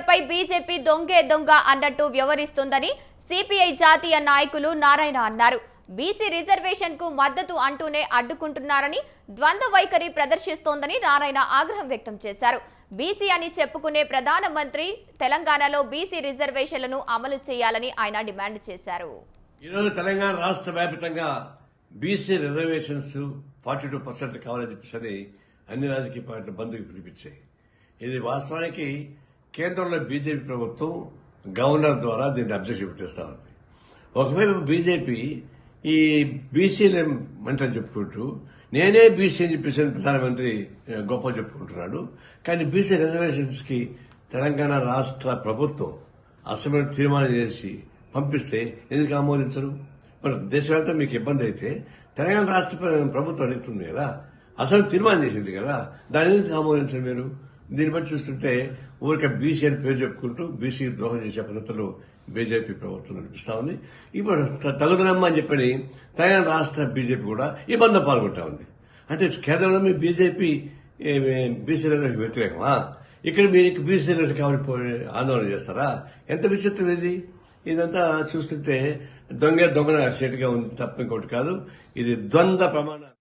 రిజర్వేషన్లపై BJP దొంగే దొంగ అన్నట్టు వ్యవహరిస్తోందని CPI జాతీయ నాయకులు నారాయణ అన్నారు. బీసీ రిజర్వేషన్ కు మద్దతు అంటూనే అడ్డుకుంటున్నారని, ద్వంద్వ వైఖరి ప్రదర్శిస్తోందని నారాయణ ఆగ్రహం వ్యక్తం చేశారు. బీసీ అని చెప్పుకునే ప్రధానమంత్రి తెలంగాణలో బీసీ రిజర్వేషన్లను అమలు చేయాలని ఆయన డిమాండ్ చేశారు. ఈరోజు తెలంగాణ రాష్ట్ర వ్యాప్తంగా బీసీ రిజర్వేషన్స్ 42% కావాలని చెప్పేసి అన్ని రాజకీయ పార్టీలు బంద్కు పిలిపించాయి. ఇది వాస్తవానికి కేంద్రంలో బీజేపీ ప్రభుత్వం గవర్నర్ ద్వారా దీన్ని అబ్జెక్షన్ పెట్టేస్తా ఉంది. ఒకవైపు బీజేపీ ఈ బీసీలు మంటని చెప్పుకుంటూ నేనే బీసీ అని చెప్పేసి ప్రధానమంత్రి గొప్ప చెప్పుకుంటున్నాడు. కానీ బీసీ రిజర్వేషన్స్ కి తెలంగాణ రాష్ట్ర ప్రభుత్వం అసెంబ్లీ తీర్మానం చేసి పంపిస్తే ఎందుకు ఆమోదించరు? మరి దేశవ్యాప్తంగా మీకు ఇబ్బంది అయితే తెలంగాణ రాష్ట్ర ప్రభుత్వం అడుగుతుంది కదా, అసలు తీర్మానం చేసింది కదా, దాని ఎందుకు ఆమోదించరు మీరు? దీన్ని బట్టి చూస్తుంటే ఊరికే బీసీ అని పేరు చెప్పుకుంటూ బీసీ ద్రోహం చేసే పద్ధతులు బీజేపీ ప్రభుత్వం నడిపిస్తా ఉంది. ఇప్పుడు తగుదనమ్మా అని చెప్పని తెలంగాణ రాష్ట్ర బీజేపీ కూడా ఈ బంధం పాల్గొంటా ఉంది. అంటే కేంద్రంలో మీ బీజేపీ బీసీ రిజర్వేషన్ వ్యతిరేకమా? ఇక్కడ మీరు బీసీ రిజర్వేషన్ కాబట్టి ఆందోళన చేస్తారా? ఎంత విచిత్రం ఇది! ఇదంతా చూస్తుంటే దొంగ దొంగన అరిచేట్టుగా ఉంది తప్ప ఇంకోటి కాదు. ఇది ద్వంద్వ ప్రమాణాలు.